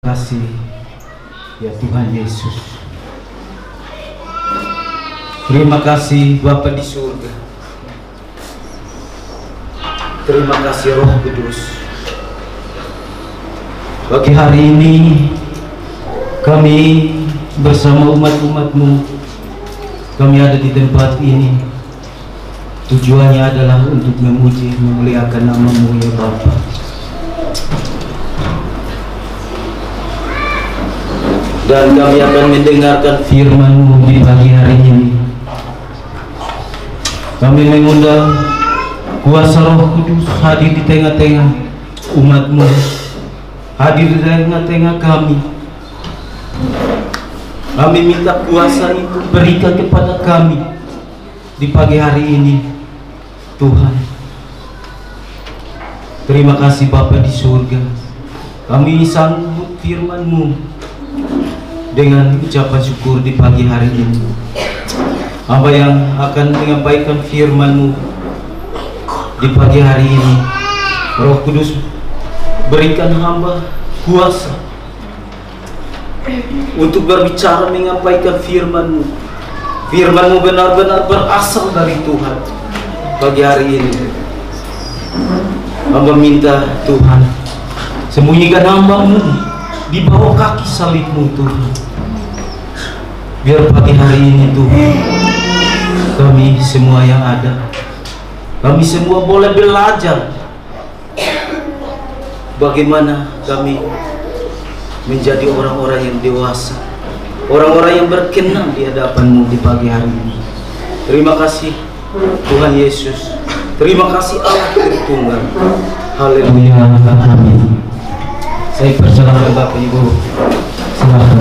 Kasih ya Tuhan Yesus. Terima kasih Bapa di surga. Terima kasih Roh Kudus. Bagi hari ini kami bersama umat-umat-Mu, kami ada di tempat ini. Tujuannya adalah untuk memuji, memuliakan nama-Mu ya Bapa. Dan kami akan mendengarkan firman-Mu di pagi hari ini. Kami mengundang kuasa Roh Kudus hadir di tengah-tengah umat-Mu, hadir di tengah-tengah kami. Kami minta kuasa itu berikan kepada kami di pagi hari ini, Tuhan. Terima kasih Bapa di surga. Kami sambut firman-Mu dengan ucapan syukur di pagi hari ini. Hamba yang akan menyampaikan firman-Mu di pagi hari ini, Roh Kudus berikan hamba kuasa untuk berbicara, menyampaikan firman-Mu. Firman-Mu benar-benar berasal dari Tuhan. Pagi hari ini hamba minta Tuhan, sembunyikan hamba-Mu di bawah kaki salib-Mu Tuhan. Biar pagi hari ini Tuhan, kami semua yang ada, kami semua boleh belajar bagaimana kami menjadi orang-orang yang dewasa, orang-orang yang berkenan di hadapan-Mu di pagi hari ini. Terima kasih Tuhan Yesus. Terima kasih Allah Tritunggal. Haleluya. Amin. Saya persilakan Bapak Ibu. Silakan.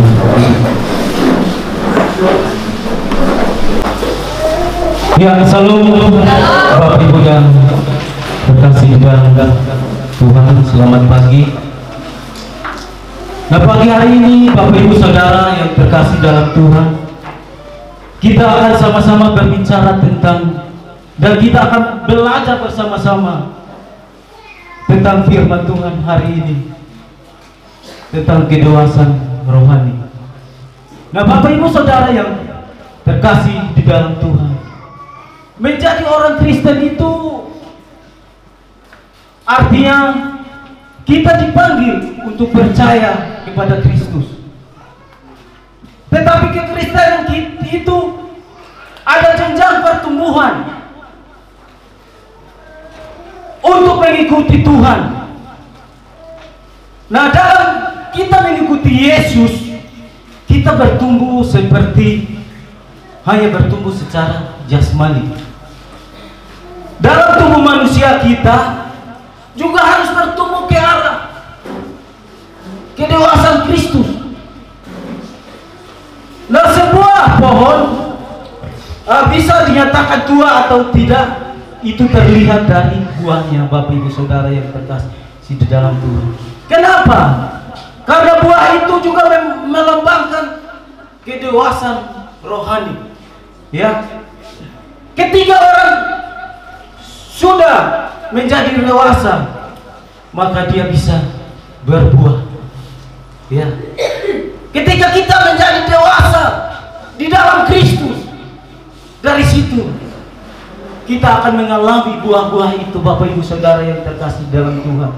Ya, salam Bapak Ibu yang terkasih dalam Tuhan, selamat pagi. Nah, pagi hari ini Bapak Ibu Saudara yang terkasih dalam Tuhan, kita akan sama-sama berbicara tentang, dan kita akan belajar bersama-sama tentang firman Tuhan hari ini, tentang kedewasaan rohani. Nah, Bapak Ibu Saudara yang terkasih di dalam Tuhan, menjadi orang Kristen itu artinya kita dipanggil untuk percaya kepada Kristus. Tetapi kekristenan itu ada jenjang pertumbuhan untuk mengikuti Tuhan. Nah, dalam kita mengikuti Yesus, kita bertumbuh seperti hanya bertumbuh secara jasmani. Dalam tubuh manusia kita juga harus bertumbuh ke arah kedewasaan Kristus. Nah, sebuah pohon bisa dinyatakan tua atau tidak, itu terlihat dari buahnya, Bapak Ibu Saudara yang terkasih di dalam Tuhan. Kenapa? Karena buah itu juga melambangkan kedewasaan rohani. Ya, ketika orang sudah menjadi dewasa, maka dia bisa berbuah. Ya, ketika kita menjadi dewasa di dalam Kristus, dari situ kita akan mengalami buah-buah itu, Bapak Ibu Saudara yang terkasih dalam Tuhan.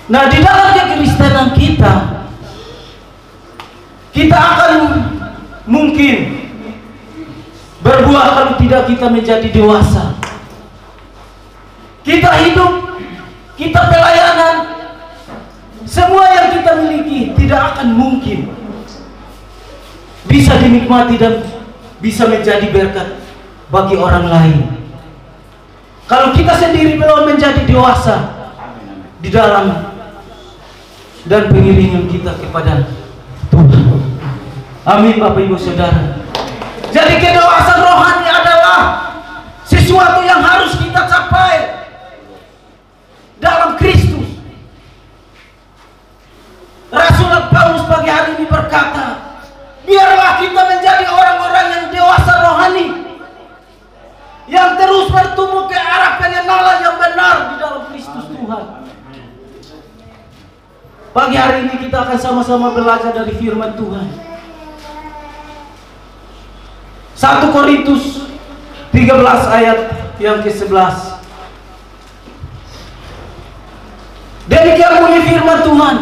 Nah, di dalam kekristenan kita akan mungkin berbuah kalau tidak kita menjadi dewasa. Kita hidup, kita pelayanan, semua yang kita miliki tidak akan mungkin bisa dinikmati dan bisa menjadi berkat bagi orang lain kalau kita sendiri belum menjadi dewasa di dalam dan pengiringan kita kepada Tuhan. Amin, Bapak Ibu Saudara. Jadi kedewasaan rohani adalah sesuatu yang harus kita capai dalam Kristus. Rasul Paulus pagi hari ini berkata, biarlah kita menjadi orang-orang yang dewasa rohani, yang terus bertumbuh ke arah pengenalan yang benar di dalam Kristus Tuhan. Pagi hari ini kita akan sama-sama belajar dari firman Tuhan. 1 Korintus 13 ayat yang ke-11. Demikian bunyi firman Tuhan.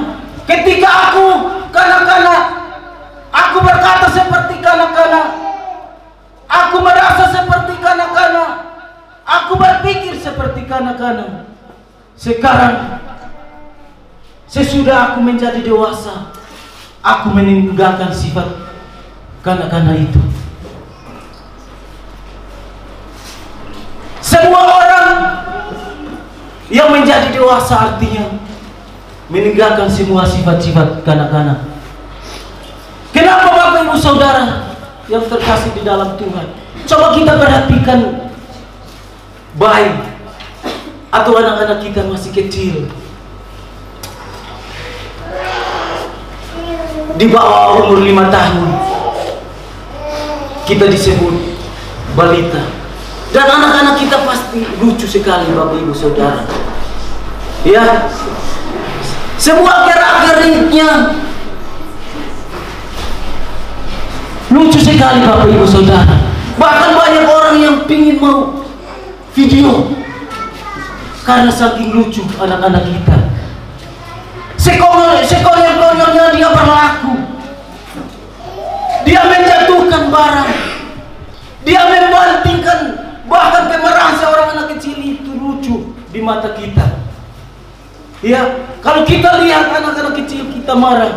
Ketika aku kanak-kanak, aku berkata seperti kanak-kanak, aku merasa seperti kanak-kanak, aku berpikir seperti kanak-kanak. Sekarang sesudah aku menjadi dewasa, aku meninggalkan sifat kanak-kanak itu. Semua orang yang menjadi dewasa artinya meninggalkan semua sifat-sifat kanak-kanak. Kenapa Bapak Ibu Saudara yang terkasih di dalam Tuhan? Coba kita perhatikan bayi atau anak-anak kita masih kecil, di bawah umur 5 tahun, kita disebut balita. Dan anak-anak kita pasti lucu sekali Bapak Ibu Saudara. Ya, semua gerak-geriknya lucu sekali Bapak Ibu Saudara. Bahkan banyak orang yang pingin mau video karena saking lucu anak-anak kita. Sekonyol-konyolnya dia berlaku, dia menjatuhkan barang, dia membantingkan. Bahkan kemarahan seorang anak kecil itu lucu di mata kita. Ya, kalau kita lihat anak-anak kecil kita marah,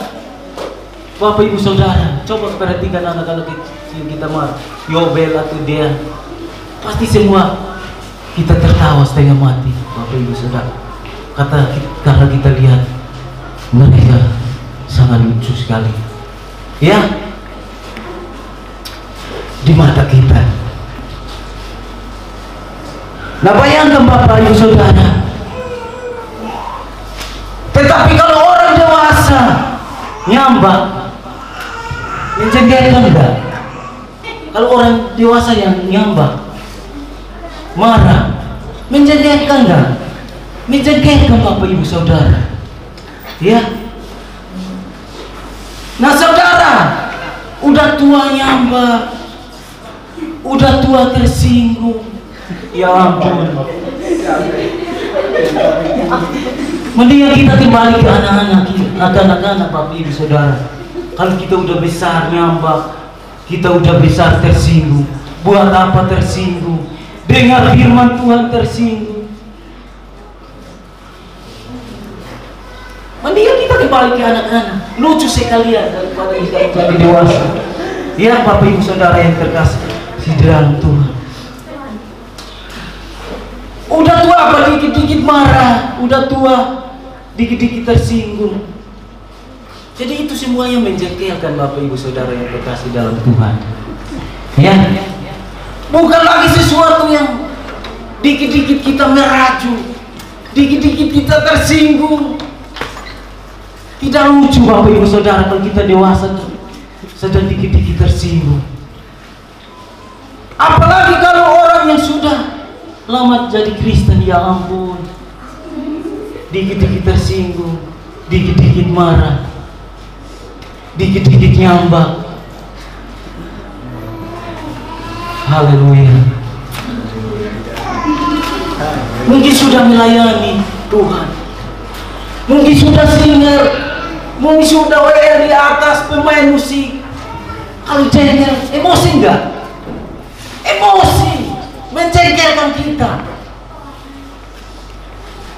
Bapak Ibu Saudara, coba perhatikan anak-anak kecil kita marah, Yobel atau dia, pasti semua kita tertawa setengah mati, Bapak Ibu Saudara. Karena kita lihat mereka sangat lucu sekali, ya, di mata kita. Nah, bayangkan Bapak Ibu Saudara. Tetapi kalau orang dewasa nyambak, mencengkelkan enggak? Kalau orang dewasa yang nyambak, marah, mencengkelkan enggak? Mencengkelkan Bapak Ibu Saudara. Ya. Nah, saudara, udah tua nyambak, udah tua tersinggung. Ya ampun. Mendingan kita kembali ke anak-anak Bapak Ibu Saudara. Kalau kita udah besar nyambak, kita udah besar tersinggung. Buat apa tersinggung? Dengar firman Tuhan tersinggung. Mendingan kita kembali ke anak-anak. Lucu sekali ya daripada kita menjadi dewasa. Ya Bapak Ibu Saudara yang terkasih di dalam Tuhan. Udah tua apa dikit-dikit marah, udah tua dikit-dikit tersinggung. Jadi itu semuanya menjengkelkan Bapak Ibu Saudara yang terkasih dalam Tuhan. Ya, bukan lagi sesuatu yang dikit-dikit kita meracu, dikit-dikit kita tersinggung. Tidak lucu Bapak Ibu Saudara kalau kita dewasa sedang dikit-dikit tersinggung. Apalagi kalau orang yang sudah lama jadi Kristen, ya ampun, dikit-dikit tersinggung, dikit-dikit marah, dikit-dikit nyambak. Haleluya. Mungkin sudah melayani Tuhan, mungkin sudah singer, mungkin sudah WR di atas, pemain musik. Kalau jengkel, emosi enggak? Emosi mencengkelkan kita.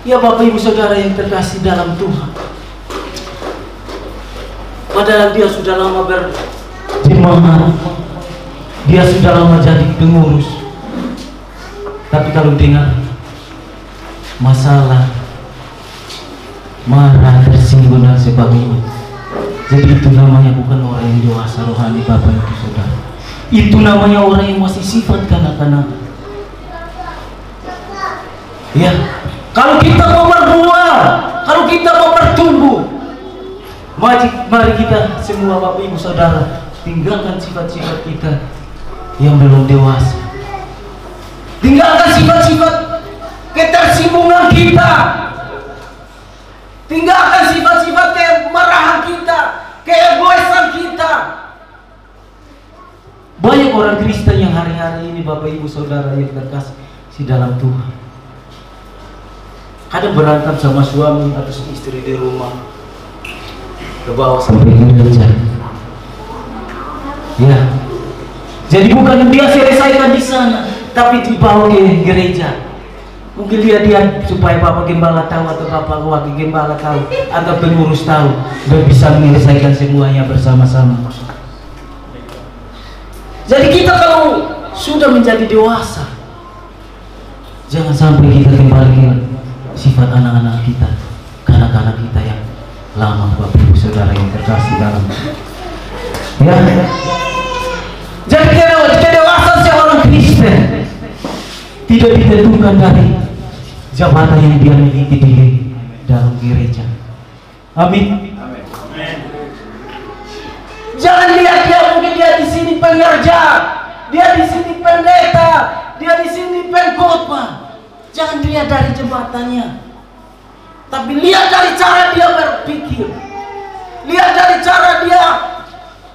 Ya Bapak Ibu Saudara yang terkasih dalam Tuhan, padahal dia sudah lama berjemaah, dia sudah lama jadi pengurus, tapi kalau dengar masalah, marah, tersinggung dan sebagainya, jadi itu namanya bukan orang yang dewasa rohani Bapak Ibu Saudara. Itu namanya orang yang masih sifat kanak-kanak. Ya, kalau kita mau berbuah, kalau kita mau bertumbuh, mari kita semua Bapak Ibu Saudara tinggalkan sifat-sifat kita yang belum dewasa. Tinggalkan sifat-sifat ketersinggungan kita. Tinggalkan sifat-sifat kemarahan kita, keegoisan kita. Banyak orang Kristen yang hari-hari ini Bapak Ibu Saudara yang terkasih dalam Tuhan, kadang berantem sama suami atau istri di rumah, ke bawah sampai gereja. Ya, jadi bukan dia selesaikan di sana, tapi dibawa ke gereja. Mungkin dia supaya Bapak Gembala tahu atau Bapak Wakil Gembala tahu atau pengurus tahu, dan bisa menyelesaikan semuanya bersama-sama. Jadi kita kalau sudah menjadi dewasa, jangan sampai kita kembali ke sifat anak-anak kita, kanak-kanak kita yang lama, Bapak Ibu Saudara yang terkasih dalam. Ya. Jadi kedewasaan seorang Kristen tidak ditentukan dari jabatan yang dia miliki di dalam gereja. Amin. Jangan lihat dia mungkin dia di sini pengerja, dia di sini pendeta, dia di sini pengkhotbah. Jangan lihat dari jabatannya, tapi lihat dari cara dia berpikir, lihat dari cara dia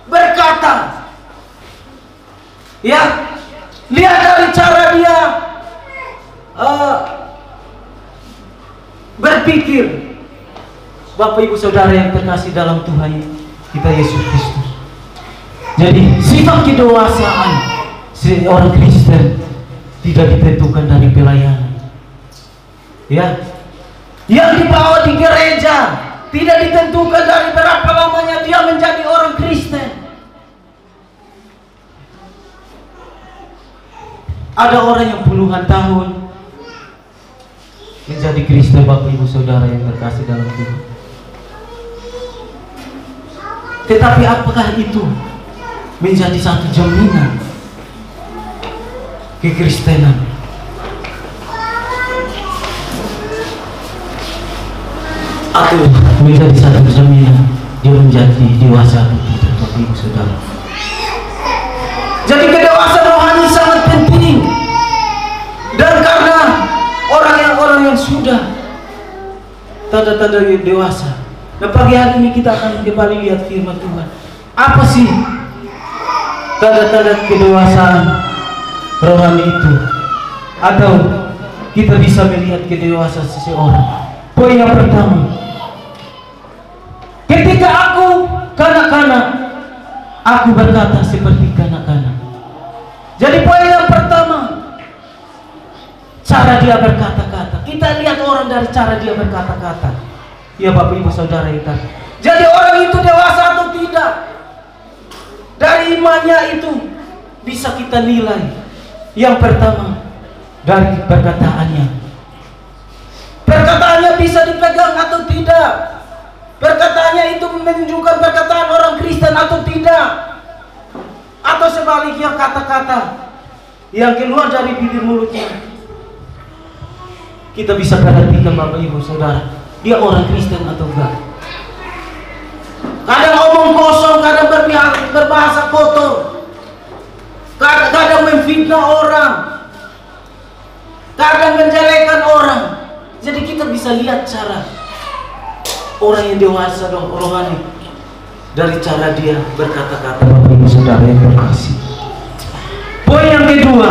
berkata. Ya, lihat dari cara dia berpikir. Bapak Ibu Saudara yang terkasih dalam Tuhan kita Yesus Kristus. Jadi sifat kedewasaan seorang Kristen tidak ditentukan dari pelayanan. Ya, yang dibawa di gereja tidak ditentukan dari berapa lamanya dia menjadi orang Kristen. Ada orang yang puluhan tahun menjadi Kristen, Bapak Ibu Saudara yang terkasih dalam Tuhan. Tetapi apakah itu menjadi satu jaminan kekristenan? Atau menjadi satu jaminan dia menjadi dewasa atau tidak, Bapak Ibu Saudara? Jadi kedewasaan rohani sangat penting. Dan karena orang yang sudah tanda-tanda dewasa. Nah, pagi hari ini kita akan kembali lihat firman Tuhan. Apa sih tanda-tanda kedewasaan rohani itu? Atau kita bisa melihat kedewasaan seseorang. Poin yang pertama, ketika aku kanak-kanak, aku berkata seperti kanak-kanak. Jadi poin yang pertama, cara dia berkata-kata. Kita lihat orang dari cara dia berkata-kata. Ya Bapak Ibu Saudara kita. Jadi orang itu dewasa atau tidak, dari imannya itu bisa kita nilai. Yang pertama, dari perkataannya. Perkataannya bisa dipegang atau tidak. Perkataannya itu menunjukkan perkataan orang Kristen atau tidak. Atau sebaliknya kata-kata yang keluar dari bibir mulutnya. Kita bisa perhatikan Bapak Ibu Saudara, dia orang Kristen atau enggak. Kadang omong kosong, kadang berbahasa kotor, kadang memfitnah orang, kadang menjelekan orang. Jadi kita bisa lihat cara orang yang dewasa dan rohani dari cara dia berkata-kata, Bapak Ibu Saudara yang terkasih. Poin yang kedua,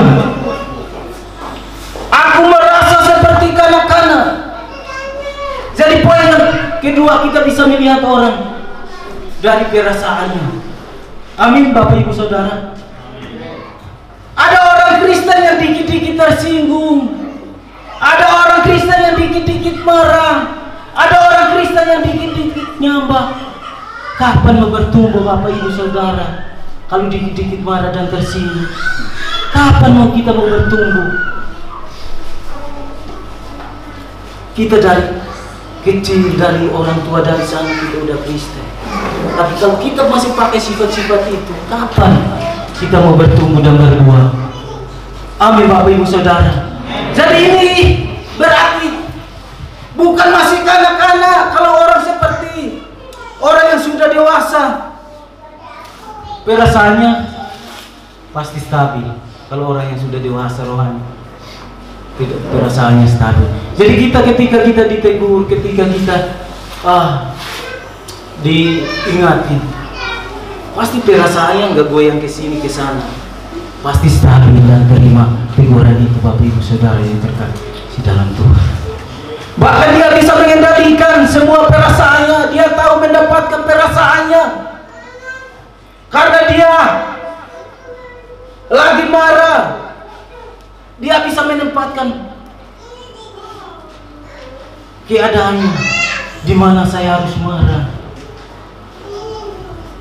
aku merasa seperti kanak-kanak. Jadi poin yang kedua, kita bisa melihat orang dari perasaannya. Amin Bapak Ibu Saudara. Ada orang Kristen yang dikit-dikit tersinggung, ada orang Kristen yang dikit-dikit marah, ada orang Kristen yang dikit-dikit nyambak. Kapan mau bertumbuh Bapak Ibu Saudara? Kalau dikit-dikit marah dan tersinggung, kapan mau kita mau bertumbuh? Kita dari kecil, dari orang tua, dari sana kita udah Kristen. Tapi kalau kita masih pakai sifat-sifat itu, kapan kita mau bertumbuh dan berbuah? Amin Bapak Ibu Saudara. Jadi ini berarti bukan masih kanak-kanak. Kalau orang seperti orang yang sudah dewasa, perasaannya pasti stabil. Kalau orang yang sudah dewasa rohani, tidak, perasaannya stabil. Jadi kita ketika kita ditegur, ketika kita diingatin, pasti perasaannya nggak goyang ke sini ke sana, pasti stabil dan terima teguran itu Bapak Ibu Saudara yang terkasih dalam Tuhan. Bahkan dia bisa mengendalikan semua perasaannya, dia tahu mendapatkan perasaannya, karena dia lagi marah, dia bisa menempatkan keadaannya di mana saya harus marah,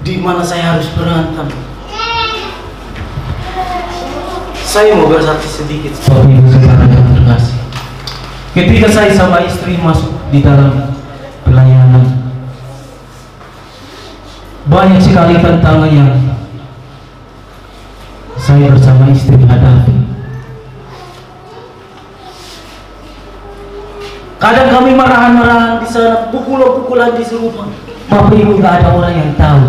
di mana saya harus berantem. Saya mau bersaksi sedikit, Bapak Ibu Saudara yang terkasih. Ketika saya sama istri masuk di dalam pelayanan, banyak sekali tantangan yang saya bersama istri hadapi. Kadang kami marahan-marahan di sana, pukul-pukulan di rumah. Bapak Ibu, nggak ada orang yang tahu.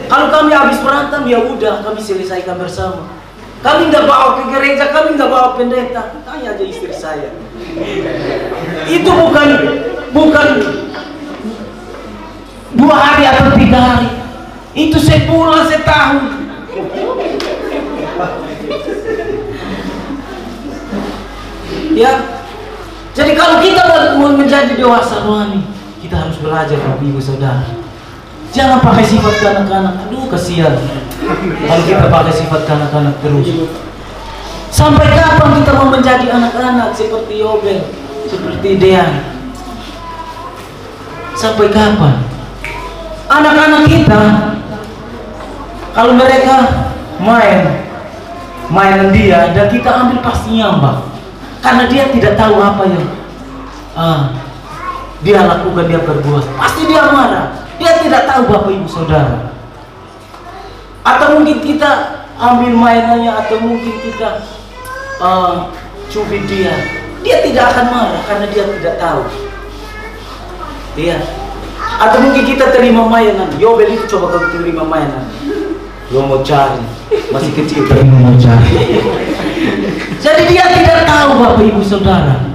Kalau kami habis berantem, ya udah kami selesaikan bersama. Kami nggak bawa ke gereja, kami nggak bawa pendeta. Tanya aja istri saya. Itu bukan 2 hari atau 3 hari. Itu sebulan, setahun. Ya. Jadi kalau kita mau menjadi dewasa rohani, kita harus belajar Bapak Ibu Saudara. Jangan pakai sifat kanak-kanak. Aduh, kasihan kalau kita pakai sifat kanak-kanak terus. Sampai kapan kita mau menjadi anak-anak seperti Yobel, seperti Dean? Sampai kapan? Anak-anak kita, kalau mereka mainan dia dan kita ambil pasti nyambak, karena dia tidak tahu apa yang dia lakukan, dia berbuat, pasti dia marah. Dia tidak tahu Bapak Ibu Saudara. Atau mungkin kita ambil mainannya, atau mungkin kita cubit dia tidak akan marah karena dia tidak tahu. Dia. Atau mungkin kita terima mainan. Yobel itu coba kau terima mainan, lo mau cari, masih kecil terima mau cari. Jadi dia tidak tahu Bapak Ibu Saudara.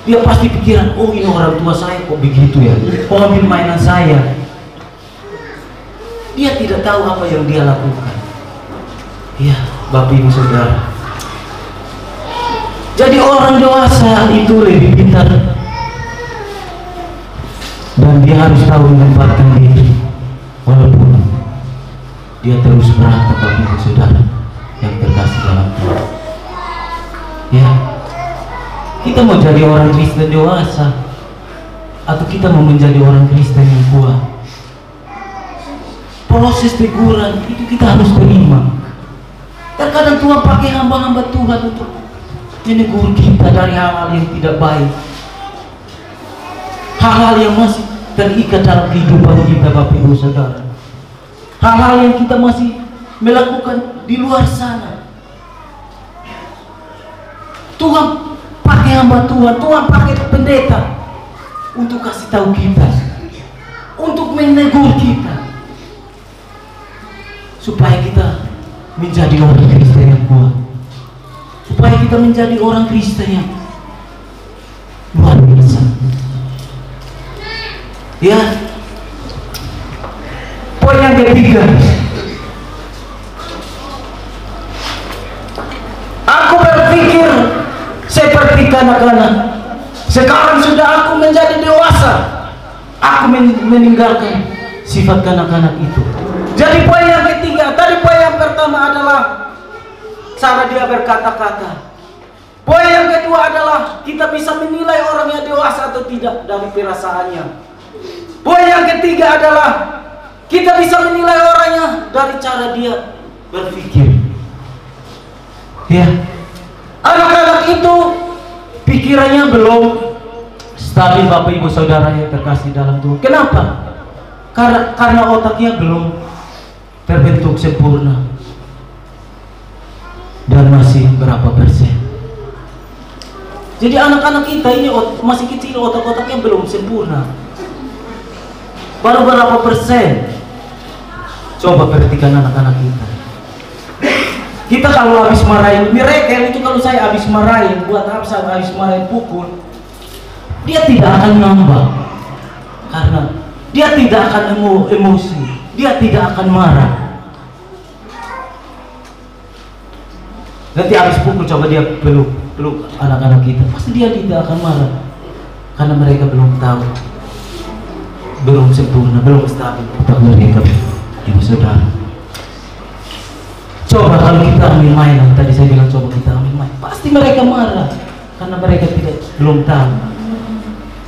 Dia pasti pikiran, oh ini orang tua saya kok begitu ya, kok ambil mainan saya. Dia tidak tahu apa yang dia lakukan. Ya, Bapak Ibu Saudara. Jadi orang dewasa itu lebih pintar, dan dia harus tahu menempatkan diri, walaupun dia terus berantem Bapak Ibu Saudara yang terkasih dalam Tuhan. Ya. Kita mau jadi orang Kristen dewasa, atau kita mau menjadi orang Kristen yang kuat, proses teguran itu kita harus terima. Terkadang Tuhan pakai hamba-hamba Tuhan untuk menegur kita dari hal-hal yang tidak baik, hal-hal yang masih terikat dalam kehidupan kita Bapak Ibu Saudara, hal-hal yang kita masih melakukan di luar sana. Tuhan pakai hamba Tuhan, Tuhan pakai pendeta untuk kasih tahu kita, untuk menegur kita, supaya kita menjadi orang Kristen yang kuat, supaya kita menjadi orang Kristen yang luar biasa. Ya, poin yang ketiga, aku berpikir seperti kanak-kanak. Sekarang sudah aku menjadi dewasa, aku meninggalkan sifat kanak-kanak itu. Jadi poin yang ketiga, tadi poin yang pertama adalah cara dia berkata-kata. Poin yang kedua adalah kita bisa menilai orang yang dewasa atau tidak dari perasaannya. Poin yang ketiga adalah kita bisa menilai orangnya dari cara dia berpikir. Ya. Anak-anak itu pikirannya belum stabil Bapak Ibu Saudara yang terkasih dalam Tuhan. Kenapa? Karena otaknya belum terbentuk sempurna, dan masih berapa persen. Jadi anak-anak kita ini masih kecil, otak-otaknya belum sempurna, baru berapa persen. Coba perhatikan anak-anak kita. Kita kalau habis marahin, mereka itu kalau saya habis marahin, buat apa saya habis marahin pukul, dia tidak akan ngambek, karena dia tidak akan emosi, dia tidak akan marah. Nanti habis pukul coba dia peluk anak-anak kita, pasti dia tidak akan marah, karena mereka belum tahu, belum sempurna, belum stabil otak mereka, ibu saudara. Coba kalau kita ambil mainan, tadi saya bilang coba kita ambil main, pasti mereka marah, karena mereka belum tahu,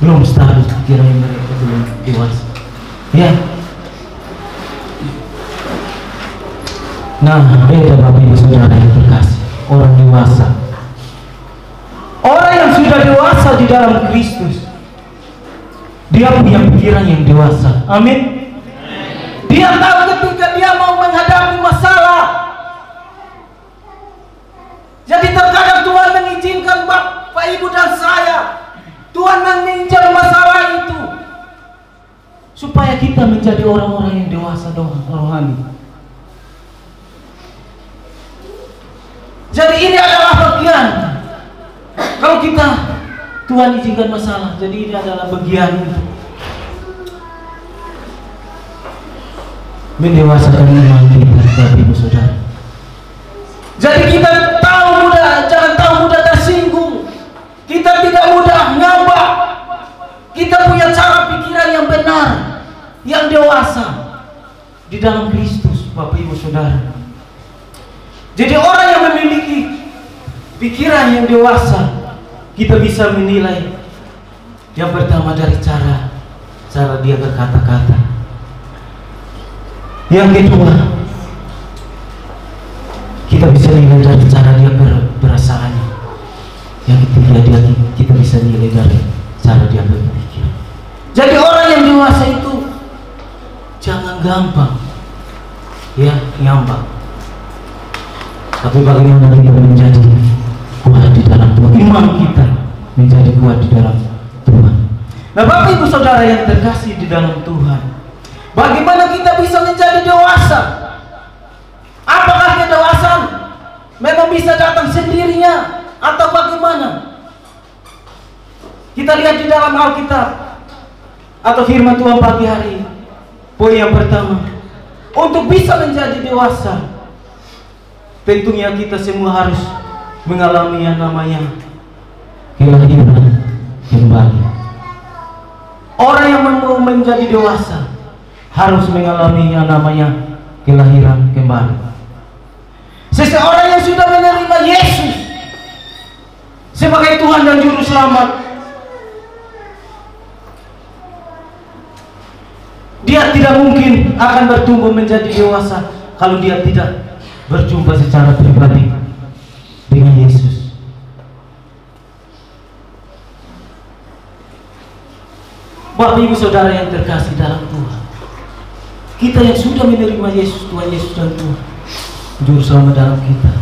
belum stabil pikiran mereka, belum dewasa. Ya. Nah, beda Bapak Ibu Saudara yang terkasih. Orang dewasa, orang yang sudah dewasa di dalam Kristus, dia punya pikiran yang dewasa. Amin. Dia tahu ketika dia mau menghadapi masalah. Jadi terkadang Tuhan mengizinkan Bapak Ibu dan saya, Tuhan mengincar masalah itu supaya kita menjadi orang-orang yang dewasa rohani. Jadi ini adalah bagian, kalau kita Tuhan izinkan masalah, jadi ini adalah bagian mendewasakan iman kita, Bapak Ibu Saudara. Jadi kita jangan tahu mudah tersinggung, kita tidak mudah ngambek, kita punya cara pikiran yang benar, yang dewasa di dalam Kristus, Bapak Ibu Saudara. Jadi orang yang memiliki pikiran yang dewasa, kita bisa menilai yang pertama dari cara dia berkata-kata. Yang kedua, kita bisa nilai dari cara dia berasanya. Yang ketiga, kita bisa nilai dari cara dia berpikir. Jadi orang yang dewasa itu jangan gampang ngambek. Tapi bagaimana kita menjadi kuat di dalam Tuhan, iman kita menjadi kuat di dalam Tuhan. Nah Bapak Ibu Saudara yang terkasih di dalam Tuhan, bagaimana kita bisa menjadi dewasa? Apakah kedewasaan memang bisa datang sendirinya atau bagaimana? Kita lihat di dalam Alkitab atau firman Tuhan pagi hari ini. Poin yang pertama, untuk bisa menjadi dewasa, tentunya kita semua harus mengalami yang namanya kelahiran kembali. Orang yang mau menjadi dewasa harus mengalami yang namanya kelahiran kembali. Seseorang yang sudah menerima Yesus sebagai Tuhan dan Juru Selamat, dia tidak mungkin akan bertumbuh menjadi dewasa kalau dia tidak berjumpa secara pribadi dengan Yesus. Bapak Ibu Saudara yang terkasih dalam Tuhan, kita yang sudah menerima Yesus, Tuhan Yesus dan Tuhan Juru Selamat dalam kita,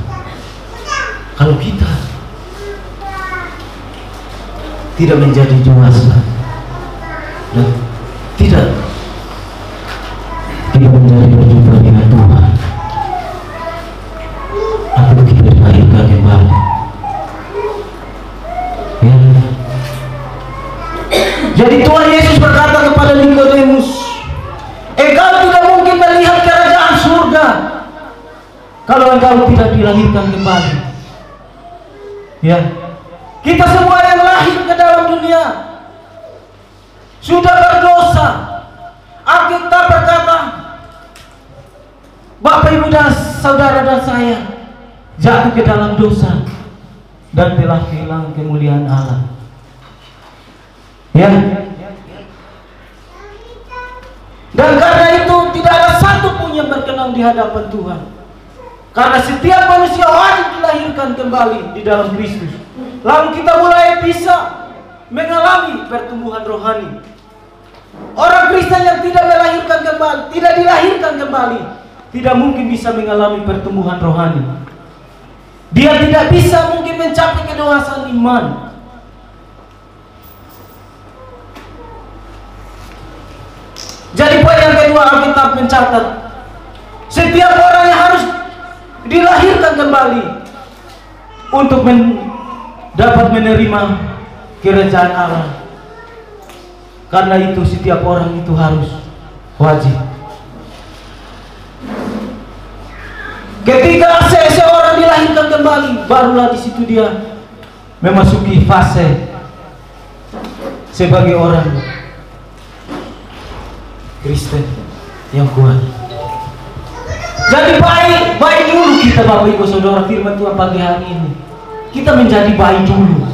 kalau kita tidak menjadi dewasa dan tidak menjadi berjumpa dengan Tuhan, atau kita dilahirkan kembali, ya. Jadi Tuhan Yesus berkata kepada Nikodemus, engkau tidak mungkin melihat kerajaan surga kalau engkau tidak dilahirkan kembali. Ya, kita semua yang lahir ke dalam dunia sudah berdosa. Alkitab berkata, Bapak Ibu dan Saudara dan saya jatuh ke dalam dosa dan telah kehilangan kemuliaan Allah. Ya. Dan karena itu tidak ada satu pun yang berkenan di hadapan Tuhan. Karena setiap manusia wajib dilahirkan kembali di dalam Kristus. Lalu kita mulai bisa mengalami pertumbuhan rohani. Orang Kristen yang tidak dilahirkan kembali, tidak mungkin bisa mengalami pertumbuhan rohani. Dia tidak bisa mungkin mencapai kedewasaan iman. Jadi poin yang kedua, Alkitab mencatat setiap orang yang harus dilahirkan kembali untuk dapat menerima kerajaan Allah Karena itu setiap orang itu harus wajib. Ketika seseorang dilahirkan kembali, barulah di situ dia memasuki fase sebagai orang Kristen yang kuat. Jadi baik dulu kita Bapak Ibu Saudara, firman Tuhan pagi hari ini. Kita menjadi baik dulu,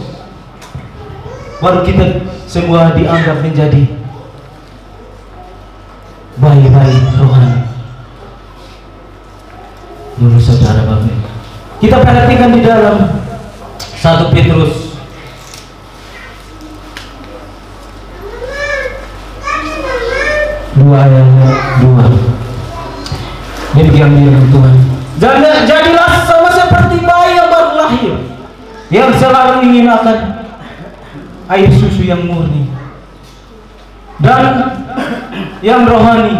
baru kita semua dianggap menjadi bayi-bayi rohani. Dulu saudara Bapak Ibu, kita perhatikan di dalam 1 Petrus 2 ayat 2. Demikian firman Tuhan. Jadilah sama seperti bayi yang baru lahir, yang selalu ingin akan air susu yang murni dan yang rohani,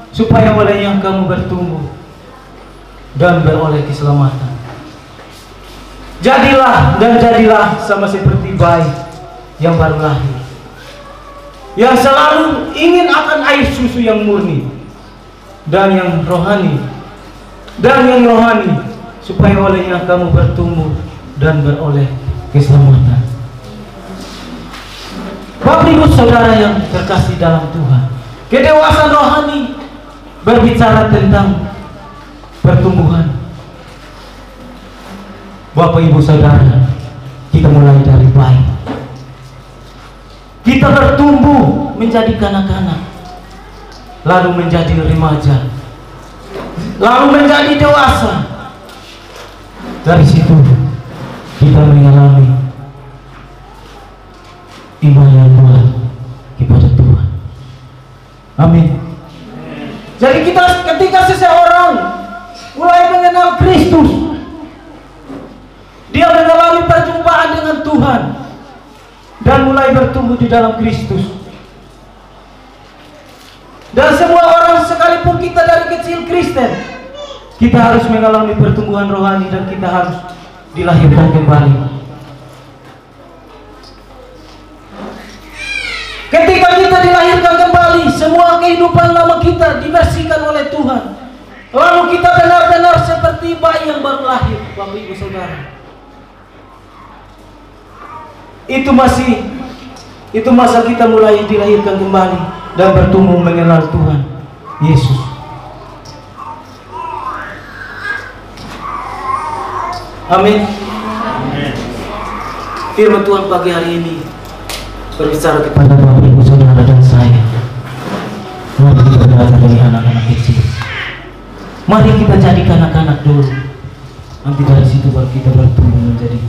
supaya olehnya kamu bertumbuh dan beroleh keselamatan. Jadilah sama seperti bayi yang baru lahir, yang selalu ingin akan air susu yang murni dan yang rohani, supaya olehnya kamu bertumbuh dan beroleh keselamatan. Bapak Ibu Saudara yang terkasih dalam Tuhan, kedewasaan rohani berbicara tentang pertumbuhan. Bapak Ibu Saudara, kita mulai dari bayi, kita bertumbuh menjadi kanak-kanak, lalu menjadi remaja, lalu menjadi dewasa. Dari situ kita mengalami iman yang kuat kepada Tuhan. Amin. Jadi ketika seseorang mulai mengenal Kristus, dia mengalami perjumpaan dengan Tuhan dan mulai bertumbuh di dalam Kristus. Dan semua orang, sekalipun kita dari kecil Kristen, kita harus mengalami pertumbuhan rohani dan kita harus dilahirkan kembali. Ketika kita dilahirkan kembali, semua kehidupan lama kita dibersihkan oleh Tuhan. Lalu kita benar-benar seperti bayi yang baru lahir, Bapak Ibu Saudara. Itu masa kita mulai dilahirkan kembali dan bertumbuh mengenal Tuhan Yesus. Amin. Firman Tuhan pagi hari ini berbicara kepada Bapak Ibu Saudara dan saya. Mari kita belajar dari anak-anak kecil. Mari kita jadi anak-anak dulu. Nanti dari situ baru kita bertumbuh menjadi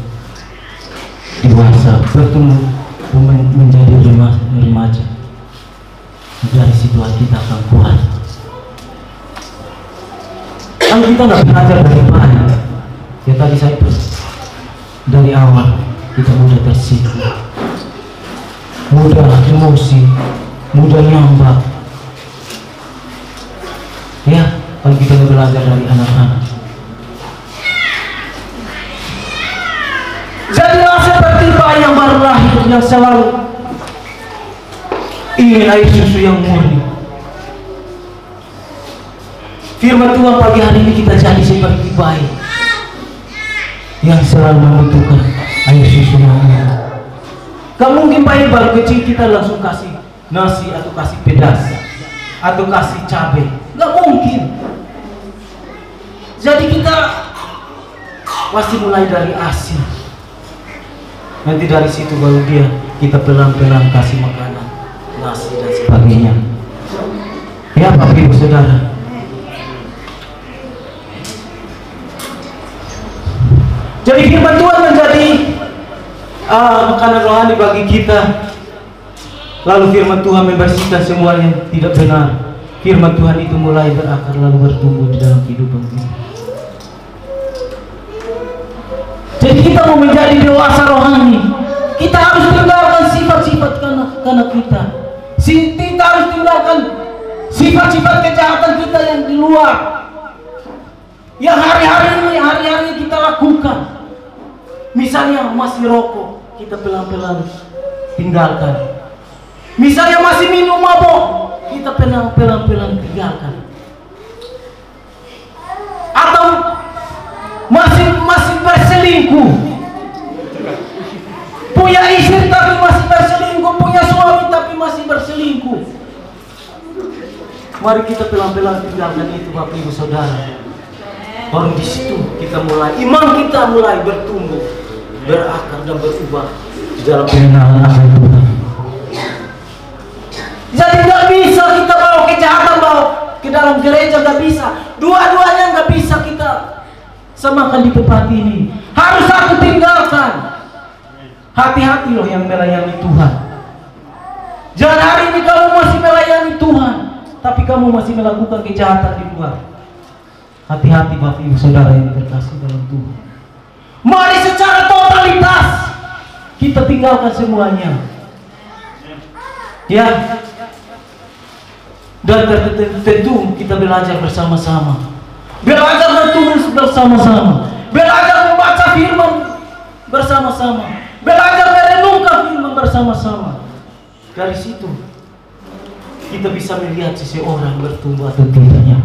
dewasa, bertumbuh menjadi remaja. Dari situ kita akan kuat. Kalau kita nggak belajar dari bayi, ya tadi saya itu dari awal kita mudah tersinggung, mudah emosi, mudah nyambak. Ya, kalau kita nggak belajar dari anak-anak. Jadilah seperti bayi yang baru lahir, yang selalu ingin air susu yang murni. Firman Tuhan pagi hari ini kita jadi seperti bayi yang selalu membutuhkan air susu yang murni. Gak mungkin bayi baru kecil kita langsung kasih nasi atau kasih pedas atau kasih cabai, gak mungkin. Jadi kita pasti mulai dari ASI. Nanti dari situ baru kita pelan-pelan kasih makanan, nasi dan sebagainya. Ya Bapak Ibu Saudara. Jadi firman Tuhan menjadi makanan rohani bagi kita. Lalu firman Tuhan membersihkan semua yang tidak benar. Firman Tuhan itu mulai berakar lalu bertumbuh di dalam kehidupan kita. Jadi kita mau menjadi dewasa rohani, kita harus tinggalkan sifat-sifat kanak-kanak kita. Kita harus tinggalkan sifat-sifat kejahatan kita yang di luar, yang hari-hari kita lakukan. Misalnya masih rokok, kita pelan-pelan tinggalkan. Misalnya masih minum mabok, kita pelan-pelan tinggalkan. Atau masih berselingkuh, punya istri tapi masih berselingkuh, punya suami tapi masih berselingkuh, mari kita pelan-pelan tinggalkan itu, Bapak Ibu Saudara. Baru di situ kita mulai, iman kita mulai bertumbuh, berakar dan berubah di dalam pengenalan akan Tuhan. Jadi nggak bisa kita bawa kejahatan bawa ke dalam gereja, nggak bisa. Dua-duanya nggak bisa kita samakan di tempat ini. Harus satu tinggalkan. Hati-hati loh yang melayani Tuhan. Jangan hari ini kamu masih melayani Tuhan, tapi kamu masih melakukan kejahatan di luar. Hati-hati Bapak Ibu Saudara yang terkasih dalam Tuhan. Mari secara totalitas kita tinggalkan semuanya. Ya. Dan tentu kita belajar bersama-sama. Belajar bertumbuh bersama-sama. Belajar membaca firman bersama-sama. Belajar merenungkan firman bersama-sama. Dari situ kita bisa melihat seseorang bertumbuh atau tidaknya.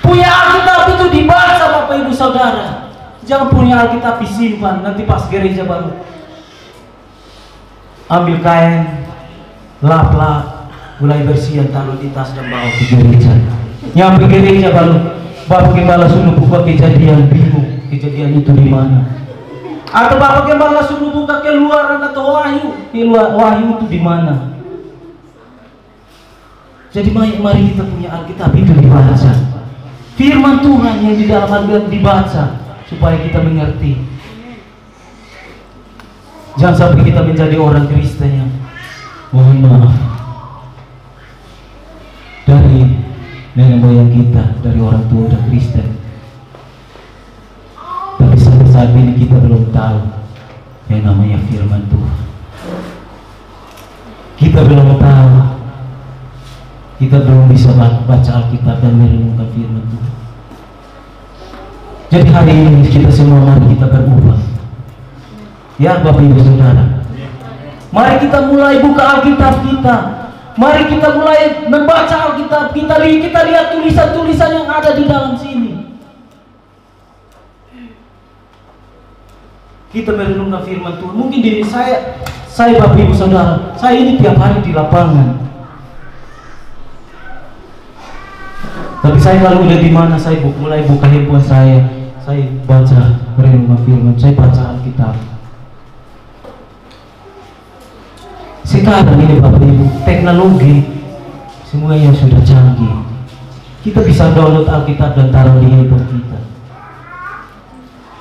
Punya Alkitab itu dibaca Bapak Ibu Saudara. Jangan punya Alkitab disimpan, nanti pas gereja baru ambil kain, lap-lap, mulai bersihan, taruh di tas dan bawa ke gereja. Nyampe gereja baru Bapak Gembala suruh buka kejadian, bingung kejadian itu di mana. Atau Bapak Gembala suruh buka keluaran atau wahyu itu di mana. Jadi mari kita punya Alkitab itu dibaca. Firman Tuhan yang di dalam Alkitab dibaca supaya kita mengerti. Jangan sampai kita menjadi orang Kristen yang mohon maaf dari nenek moyang kita, dari orang tua udah Kristen, tapi sampai saat ini kita belum tahu yang namanya firman Tuhan. Kita belum tahu, kita belum bisa baca Alkitab dan merenungkan firman Tuhan. Jadi hari ini kita semua mari kita berubah. Ya Bapak Ibu Saudara, mari kita mulai buka Alkitab kita. Mari kita mulai membaca Alkitab kita. Kita lihat tulisan-tulisan yang ada di dalam sini. Kita merenungkan firman Tuhan. Mungkin diri saya Bapak Ibu Saudara, saya ini tiap hari di lapangan. Tapi saya kalau udah di mana saya mulai buka handphone saya baca merenungkan firman, saya baca Alkitab. Sekarang ini Bapak Ibu, teknologi semuanya sudah canggih. Kita bisa download Alkitab dan taruh di handphone kita.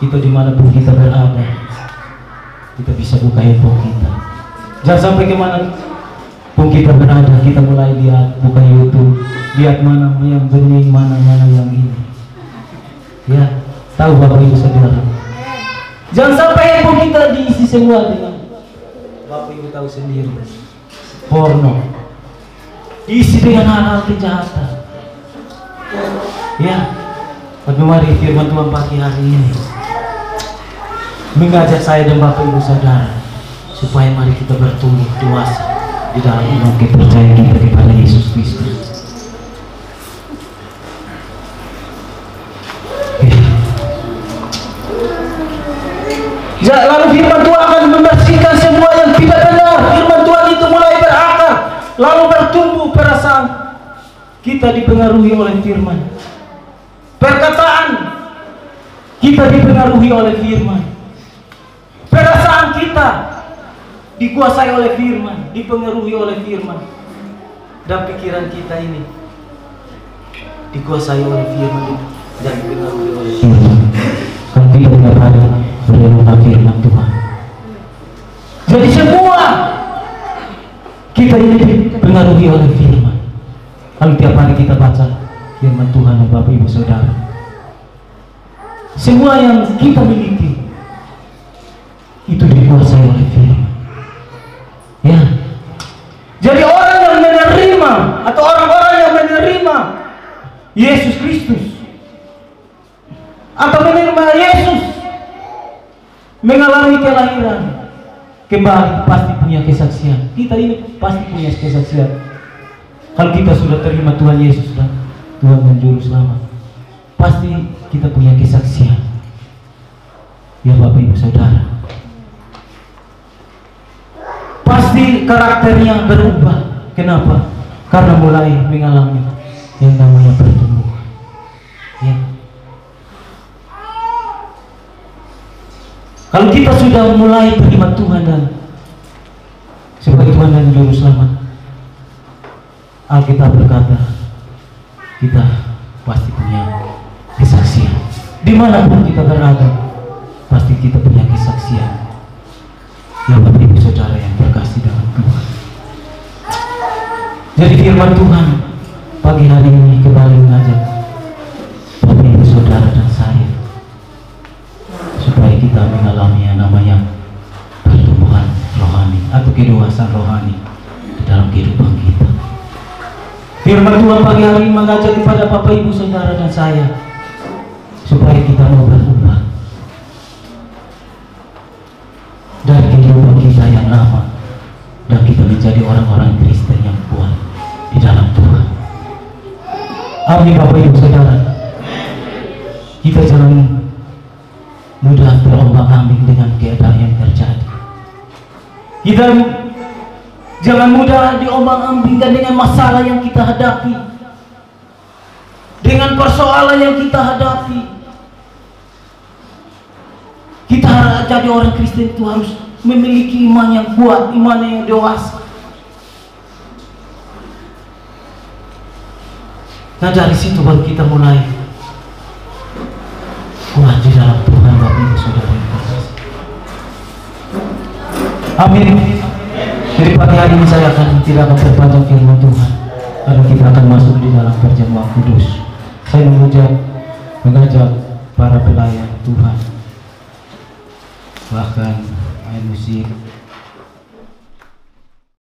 Kita dimanapun kita berada, kita bisa buka handphone kita. Jangan sampai kemana pun kita berada, kita mulai lihat, buka YouTube, lihat mana yang bening, mana yang ini. Ya, tahu Bapak Ibu Saudara. Jangan sampai handphone kita diisi semua dengan, Bapak Ibu tahu sendiri, porno, diisi dengan hal-hal kejahatan. Ya, tapi mari firman Tuhan pagi hari ini mengajak saya dan Bapak Ibu Saudara supaya mari kita bertumbuh dewasa di dalam iman kepercayaan kita kepada Yesus Kristus. Lalu firman Tuhan akan membersihkan semua yang tidak benar. Firman Tuhan itu mulai berakar, lalu bertumbuh perasaan kita dipengaruhi oleh firman. Perkataan kita dipengaruhi oleh firman. Perasaan kita dikuasai oleh firman, dipengaruhi oleh firman. Dan pikiran kita ini dikuasai oleh firman dan dipengaruhi oleh firman. Kan kita tidak ada merenungkan firman Tuhan. Jadi semua kita ini dipengaruhi oleh firman. Kalau tiap hari kita baca firman Tuhan, Bapak Ibu Saudara, semua yang kita miliki itu dikuasai oleh firman. Ya. Jadi orang yang menerima atau orang-orang yang menerima Yesus Kristus atau menerima Yesus mengalami kelahiran kembali, pasti punya kesaksian. Kita ini pasti punya kesaksian. Kalau kita sudah terima Tuhan Yesus dan Tuhan dan Juru Selamat, pasti kita punya kesaksian. Ya Bapak Ibu Saudara, pasti karakternya berubah. Kenapa? Karena mulai mengalami yang namanya pertumbuhan. Ya. Kalau kita sudah mulai terima Tuhan dan sebagai Tuhan dan Juru Selamat, Alkitab berkata kita pasti punya kesaksian. Dimanapun kita berada, pasti kita punya kesaksian. Ya Bapak Ibu Saudara yang terkasih dalam Tuhan. Jadi firman Tuhan pagi hari ini kembali mengajak Bapak Ibu Saudara dan saya supaya kita mengalami yang namanya pertumbuhan rohani atau kedewasaan rohani di dalam kehidupan kita. Firman Tuhan pagi hari ini mengajak kepada Bapak Ibu Saudara dan saya supaya kita mau berubah dari kehidupan kita yang lama dan kita menjadi orang-orang Kristen yang kuat di dalam Tuhan. Amin Bapak Ibu Saudara. Kita jangan mudah terombang-ambing dengan keadaan yang terjadi. Kita jangan mudah diombang-ambingkan dengan masalah yang kita hadapi, dengan persoalan yang kita hadapi. Kita jadi orang Kristen itu harus memiliki iman yang kuat, iman yang dewasa. Nah dari situ baru kita mulai kuat di dalam Tuhan Bapak Ibu Saudara yang terkasih. Amin. Jadi pagi hari ini saya tidak akan berpanjang firman Tuhan, lalu kita akan masuk di dalam perjamuan kudus. Saya mengajak para pelayan Tuhan, bahkan main musik